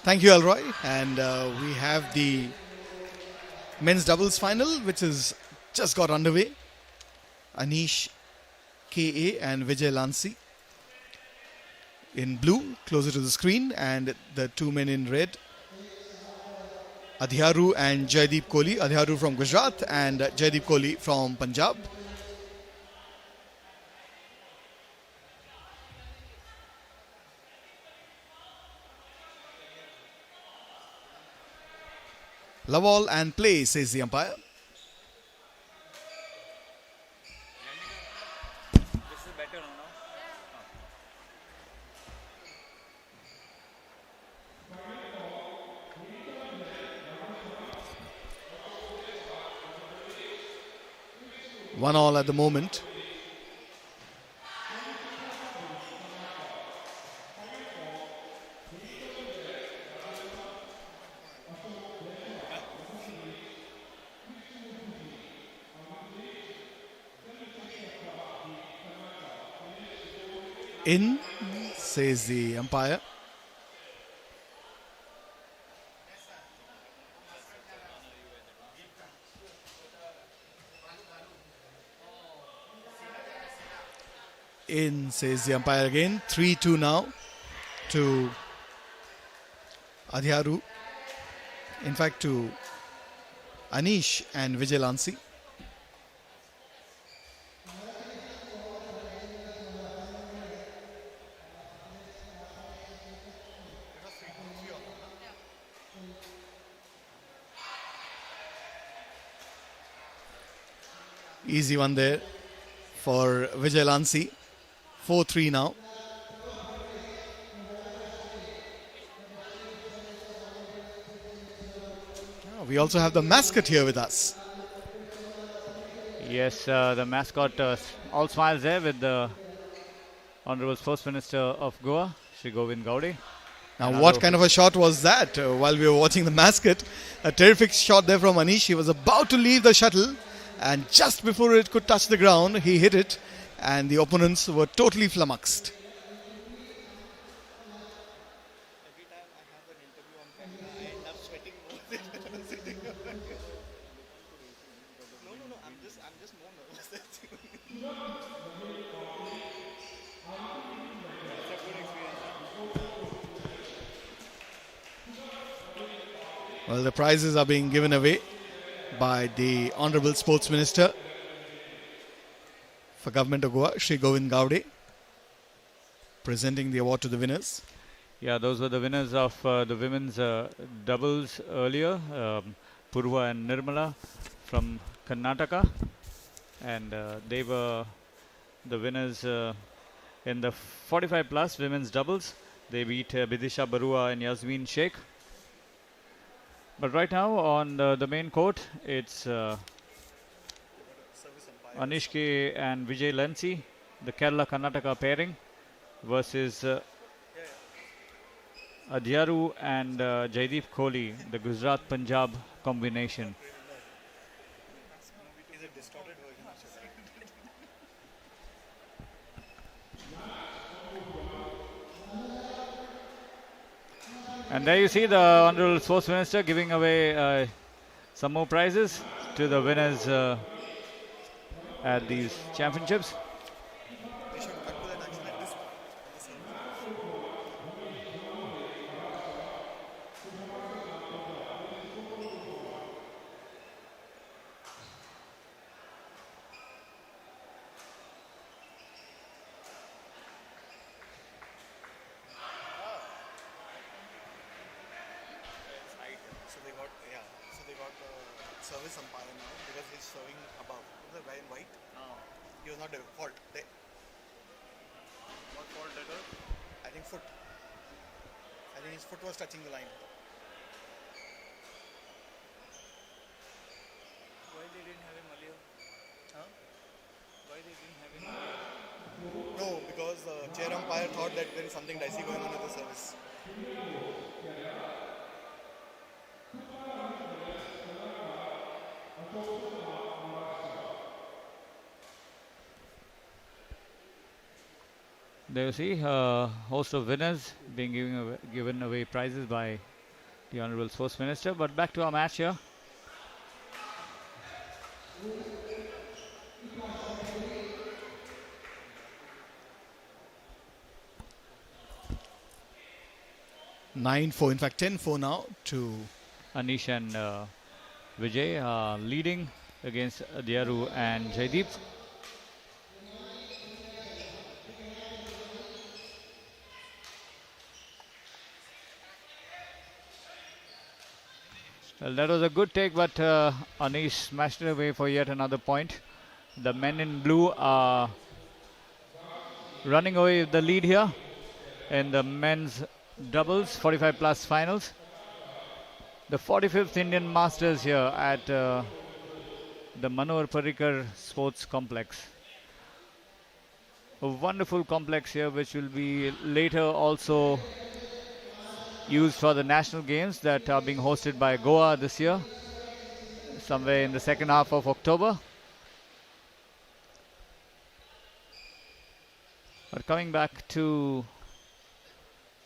Thank you, Alroy. And we have the men's doubles final, which has just got underway. Aneesh KA and Vijay Lancy in blue, closer to the screen, and the two men in red, Adhyaru and Jaideep Kohli. Adhyaru from Gujarat and Jaideep Kohli from Punjab. Love all and play, says the umpire. This is better now. 1-1 at the moment. In, says the umpire. In, says the umpire again. 3-2 now to Adhyaru. In fact, to Aneesh and Vijay Lancy. Easy one there for Vijay Lancy. 4-3 now. We also have the mascot here with us. Yes, the mascot all smiles there with the Honorable Sports Minister of Goa, Shri Govind Gowde. Now, what kind of a shot was that while we were watching the mascot? A terrific shot there from Aneesh. He was about to leave the shuttle, and just before it could touch the ground, he hit it, and the opponents were totally flummoxed. Every time I have an interview on camera, I end up sweating more than I'm sitting over here. No, I'm just more nervous. That's it. It's a good experience. Well, the prizes are being given away by the Honorable Sports Minister for Government of Goa, Shri Govind Gowde, presenting the award to the winners. Yeah, those were the winners of the women's doubles earlier, Purva and Nirmala from Karnataka, and they were the winners in the 45 plus women's doubles. They beat Bidisha Barua and Yasmin Sheikh. But right now on the main court, it's Anish K and Vijay Lancy, the Kerala Karnataka pairing, versus Adhyaru and Jaideep Kohli, the Gujarat Punjab combination. Is a distorted version of it. And there you see the Honorable Sports Minister giving away some more prizes to the winners at these championships. They should cut to that action at this point. So they got service umpire now because he's serving above. The guy in white. He was not at fault. What fault did it? I think foot. I think his foot was touching the line. Why they didn't have him earlier? Huh? Why they didn't have him earlier? No, because the chair umpire thought that there is something dicey going on with the service. There you see a host of winners being given away prizes by the Honorable Sports Minister. But back to our match here. (9-4), in fact 10-4 now to Aneesh and Vijay are leading against Adhyaru and Jaideep. Well, that was a good take, but Aneesh smashed it away for yet another point. The men in blue are running away with the lead here in the men's doubles 45 plus finals. The 45th Indian Masters here at the Manohar Parrikar Sports Complex. A wonderful complex here which will be later also used for the national games that are being hosted by Goa this year, somewhere in the second half of October. But coming back to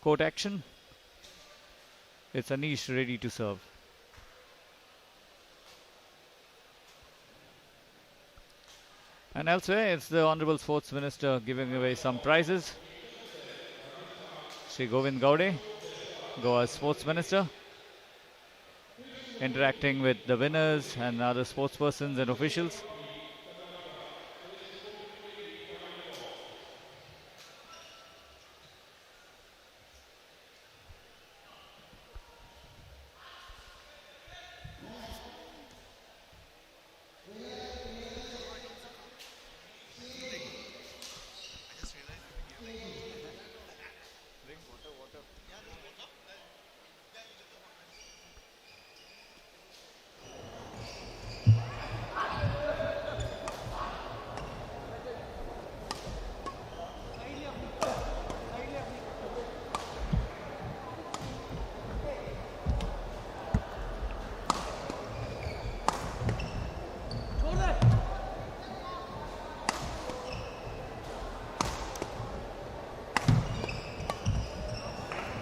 court action, it's Aneesh ready to serve. And elsewhere, it's the Honorable Sports Minister giving away some prizes. Sri Govind Gaude, Goa's Sports Minister, interacting with the winners and other sportspersons and officials.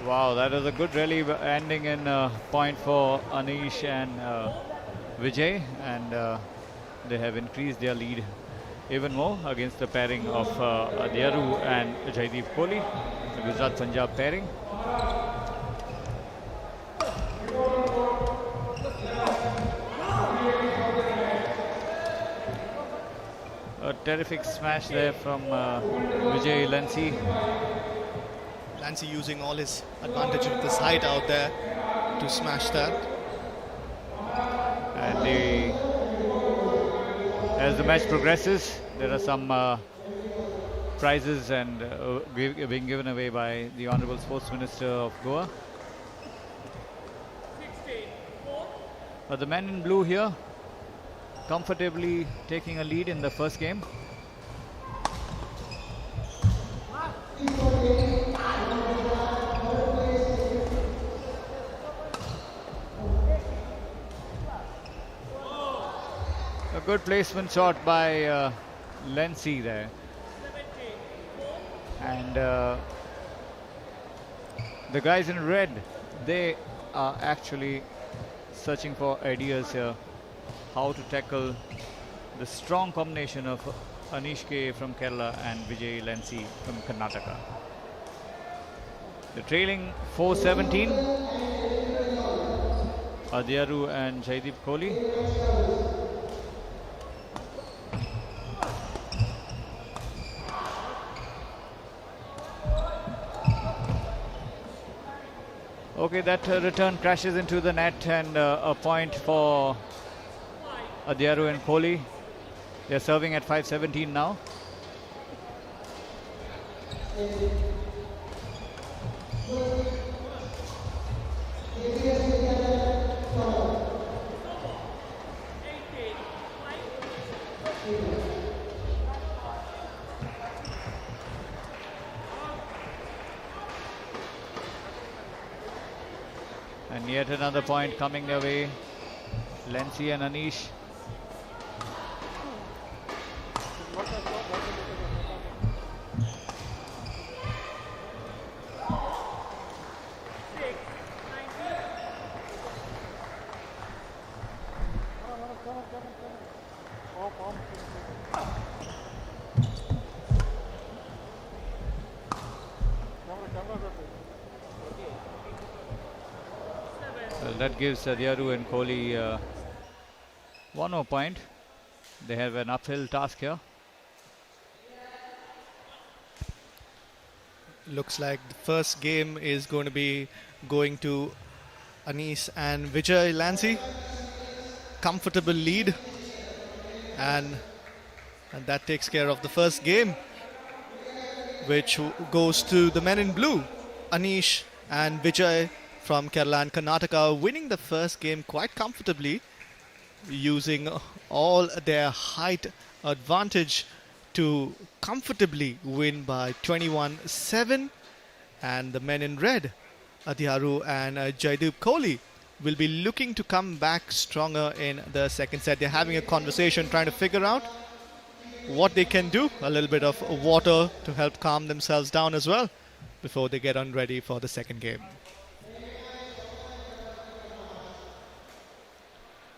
Wow, that was a good rally ending in point for Aneesh and Vijay, and they have increased their lead even more against the pairing of Adhyaru and Jaideep Kohli, the Gujarat Punjab pairing. A terrific smash there from Vijay Lancy. Lancy using all his advantage with his height out there to smash that. And as the match progresses, there are some prizes and being given away by the Honorable Sports Minister of Goa. But the men in blue here comfortably taking a lead in the first game. A good placement shot by Lancy there. And the guys in red, they are actually searching for ideas here, how to tackle the strong combination of Aneesh K from Kerala and Vijay Lancy from Karnataka. The trailing 4-17, Adhyaru and Jaideep Kohli. Okay, that return crashes into the net, and a point for Adhyaru and Kohli. They're serving at 5-17 now. And yet another point coming their way. Lancy and Aneesh. that gives Adhyaru and Kohli one more point. They have an uphill task here. Looks like the first game is going to be going to Aneesh and Vijay Lancy. Comfortable lead. And that takes care of the first game, which goes to the men in blue. Aneesh and Vijay from Kerala and Karnataka winning the first game quite comfortably, using all their height advantage to comfortably win by 21-7. And the men in red, Adhyaru and Jaideep Kohli, will be looking to come back stronger in the second set. They're having a conversation, trying to figure out what they can do. A little bit of water to help calm themselves down as well before they get on ready for the second game.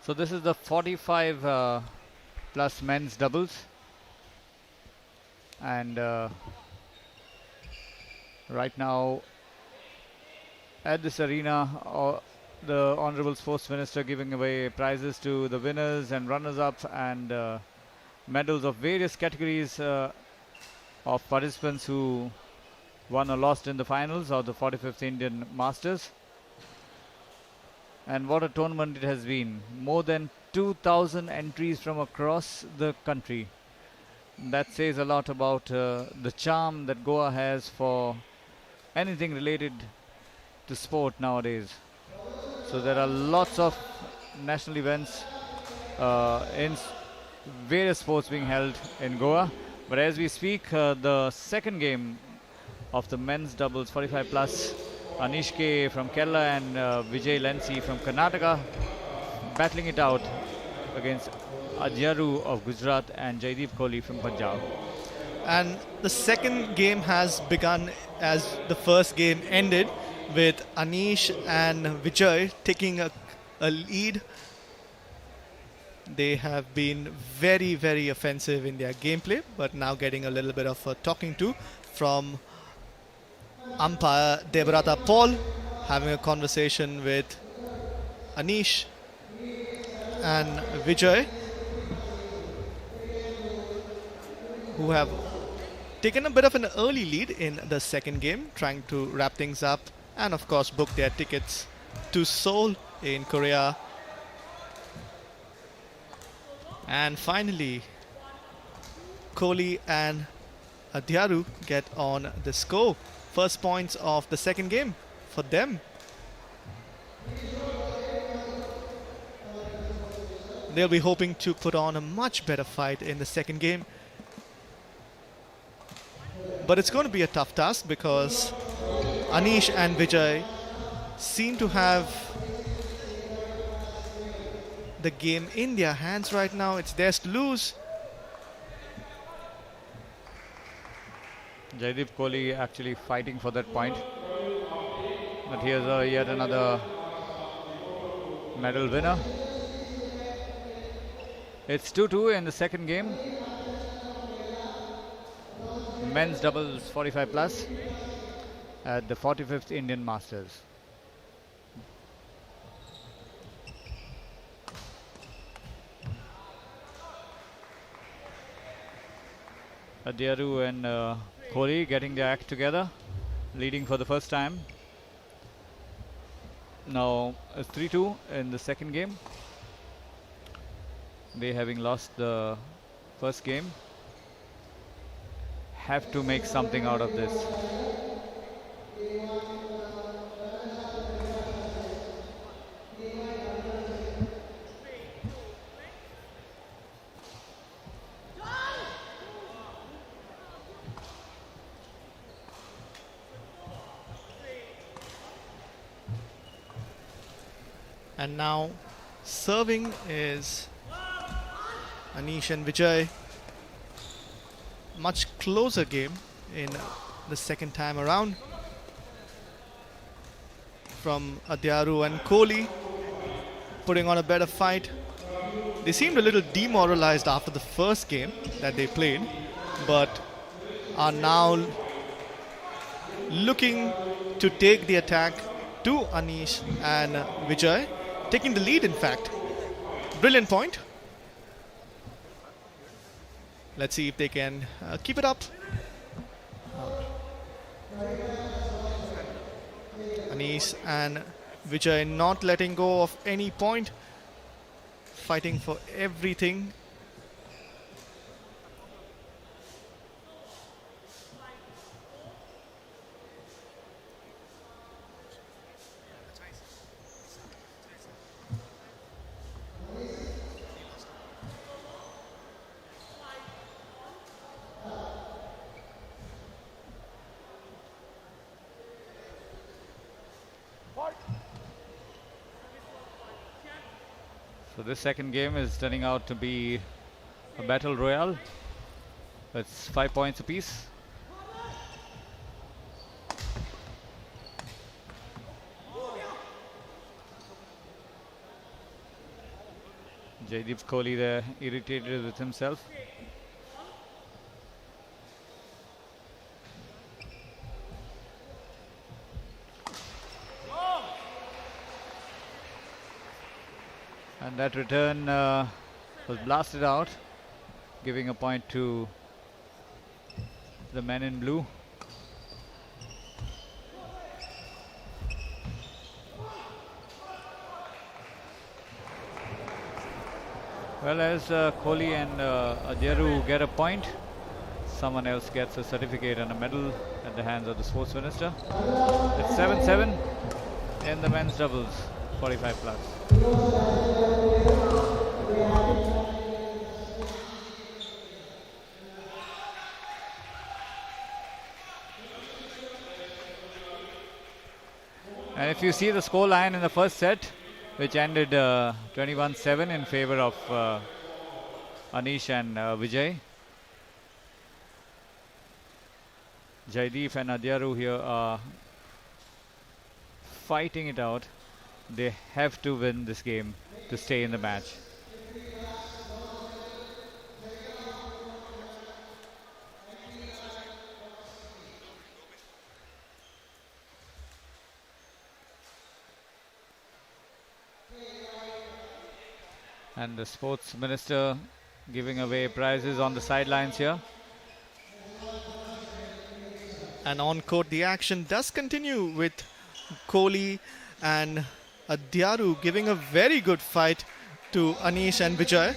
So this is the 45 plus men's doubles, and right now at this arena, the Honorable Sports Minister giving away prizes to the winners and runners-up, and medals of various categories of participants who won or lost in the finals of the 45th Indian Masters. And what a tournament it has been. More than 2,000 entries from across the country. That says a lot about the charm that Goa has for anything related to sport nowadays. So there are lots of national events in various sports being held in Goa. But as we speak, the second game of the men's doubles 45 plus, Aneesh K from Kerala and Vijay Lancy from Karnataka battling it out against Adhyaru of Gujarat and Jaideep Kohli from Punjab. And the second game has begun as the first game ended, with Aneesh and Vijay taking a lead. They have been very, very offensive in their gameplay, but now getting a little bit of a talking to from umpire Debrata Paul, having a conversation with Aneesh and Vijay, who have taken a bit of an early lead in the second game, trying to wrap things up and of course book their tickets to Seoul in Korea. And finally, Kohli and Adhyaru get on the score. First points of the second game for them. They'll be hoping to put on a much better fight in the second game. But it's going to be a tough task because Aneesh and Vijay seem to have the game in their hands right now. It's theirs to lose. Jaideep Kohli actually fighting for that point. But here's yet another medal winner. It's 2-2 in the second game. Men's doubles 45 plus at the 45th Indian Masters. Adhyaru and Kohli getting their act together, leading for the first time. Now it's 3-2 in the second game. They, having lost the first game, have to make something out of this. And now serving is Aneesh and Vijay. Much closer game in the second time around. From Adhyaru and Kohli, putting on a better fight. They seemed a little demoralized after the first game that they played, but are now looking to take the attack to Aneesh and Vijay, taking the lead in fact. Brilliant point. Let's see if they can keep it up. Aneesh and Vijay not letting go of any point, fighting for everything. So this second game is turning out to be a battle royale. It's 5 points apiece. Jaideep Kohli there irritated with himself. And that return was blasted out, giving a point to the men in blue. Well, as Kohli and Adhyaru get a point, someone else gets a certificate and a medal at the hands of the sports minister. It's 7-7 in the men's doubles, 45 plus. And if you see the score line in the first set, which ended 21-7 in favor of Aneesh and Vijay, Jaideep and Adhyaru here are fighting it out. They have to win this game to stay in the match. And the sports minister giving away prizes on the sidelines here. And on court, the action does continue with Kohli and Adhyaru giving a very good fight to Aneesh and Vijay.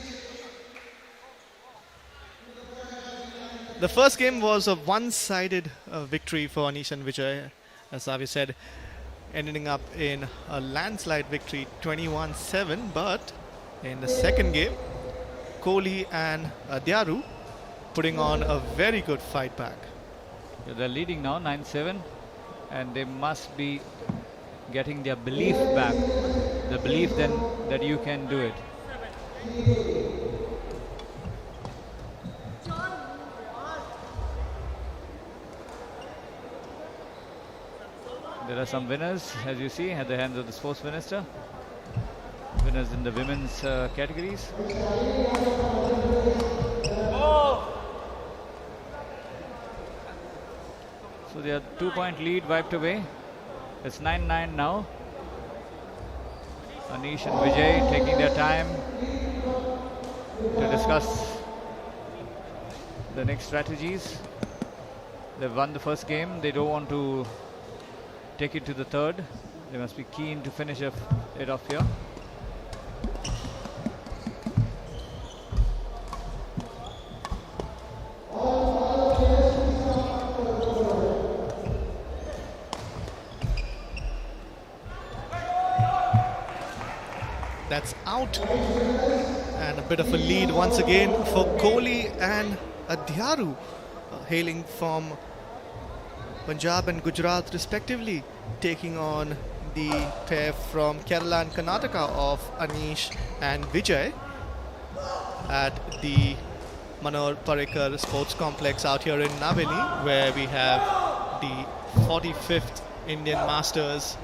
The first game was a one-sided victory for Aneesh and Vijay, as Avi said, ending up in a landslide victory 21-7. But in the second game, Kohli and Adhyaru putting on a very good fight back. Yeah, they're leading now 9-7, and they must be getting their belief back, the belief then that you can do it. There are some winners, as you see, at the hands of the sports minister. Winners in the women's categories. So their 2-point lead wiped away. It's 9-9 now. Aneesh and Vijay taking their time to discuss the next strategies. They've won the first game. They don't want to take it to the third. They must be keen to finish it off here. That's out. And a bit of a lead once again for Kohli and Adhyaru, hailing from Punjab and Gujarat respectively, taking on the pair from Kerala and Karnataka of Aneesh and Vijay at the Manohar Parrikar Sports Complex out here in Naveli, where we have the 45th Indian Masters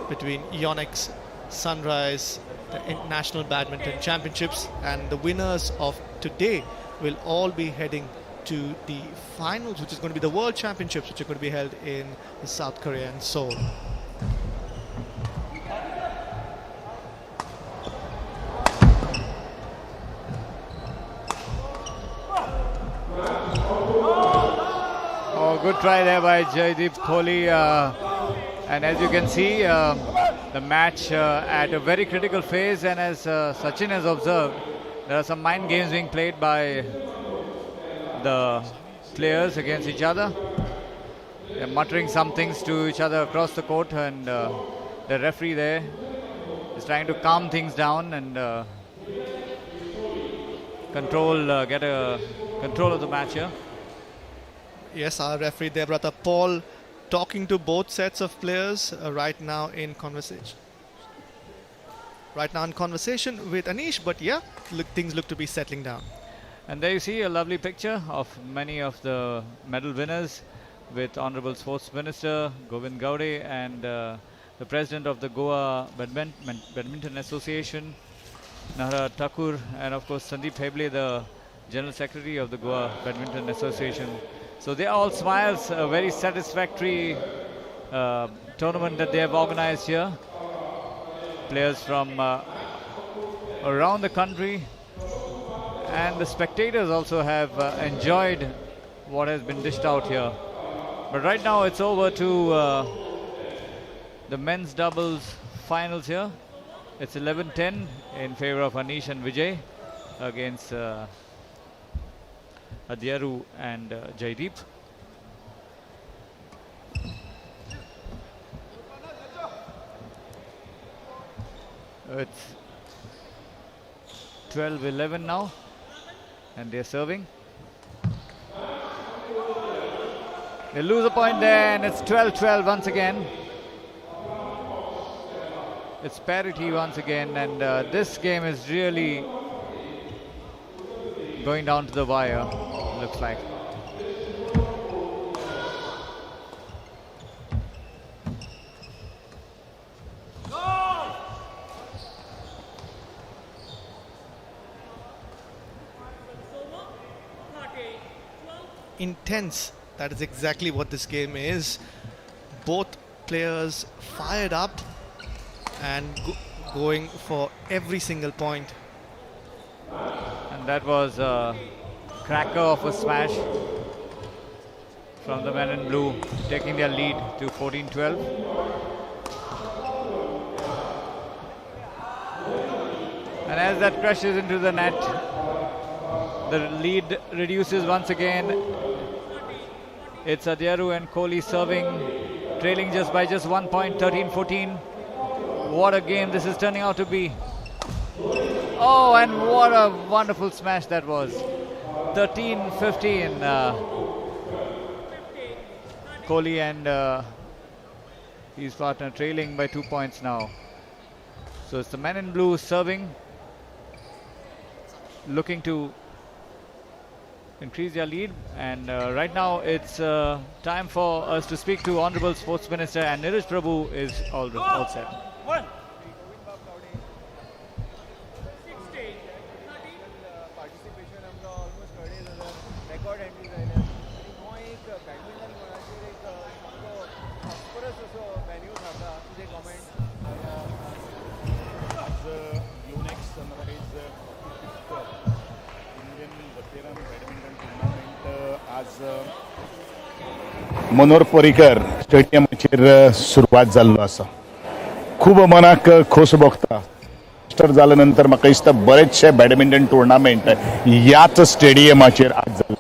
between Yonex, Sunrise, the International Badminton Championships, and the winners of today will all be heading to the finals, which is going to be the World Championships, which are going to be held in South Korea and Seoul. good try there by Jaydeep Kohli. And as you can see, the match at a very critical phase, and as Sachin has observed, there are some mind games being played by the players against each other. They're muttering some things to each other across the court, and the referee there is trying to calm things down and get a control of the match here. Yes, our referee there, brother Paul, talking to both sets of players right now in conversation. Right now in conversation with Aneesh, but yeah, things look to be settling down. And there you see a lovely picture of many of the medal winners with Honorable Sports Minister Govind Gowde and the President of the Goa Badminton Association, Nahara Thakur, and of course Sandeep Heble, the General Secretary of the Goa Badminton Association. So they are all smiles, a very satisfactory tournament that they have organized here. Players from around the country, and the spectators also have enjoyed what has been dished out here. But right now it's over to the men's doubles finals here. It's 11-10 in favor of Aneesh and Vijay against Adhyaru and Jaydeep. It's 12-11 now, and they're serving. They lose a point there, and it's 12-12 once again. It's parity once again, and this game is really going down to the wire, looks like. Intense. That is exactly what this game is. Both players fired up and going for every single point. And that was a cracker of a smash from the men in blue, taking their lead to 14-12. And as that crashes into the net, the lead reduces once again. It's Adhyaru and Kohli serving, trailing just by 1 point, 13-14. What a game this is turning out to be. Oh, and what a wonderful smash that was. 13-15. Kohli and his partner trailing by 2 points now. So it's the men in blue serving, looking to increase their lead, and right now it's time for us to speak to Honorable Sports Minister, and Neeraj Prabhu is all set. Manohar Parrikar स्टेडियमाचेर सुरवात जाल्लो आसा. खूब मनाक खोस भोगता. Master जाल्या नंतर म्हाका दिसता बरेचशे बॅडमिंटन टुर्नामेंट ह्याच स्टेडियमाचेर आज जाल्ले.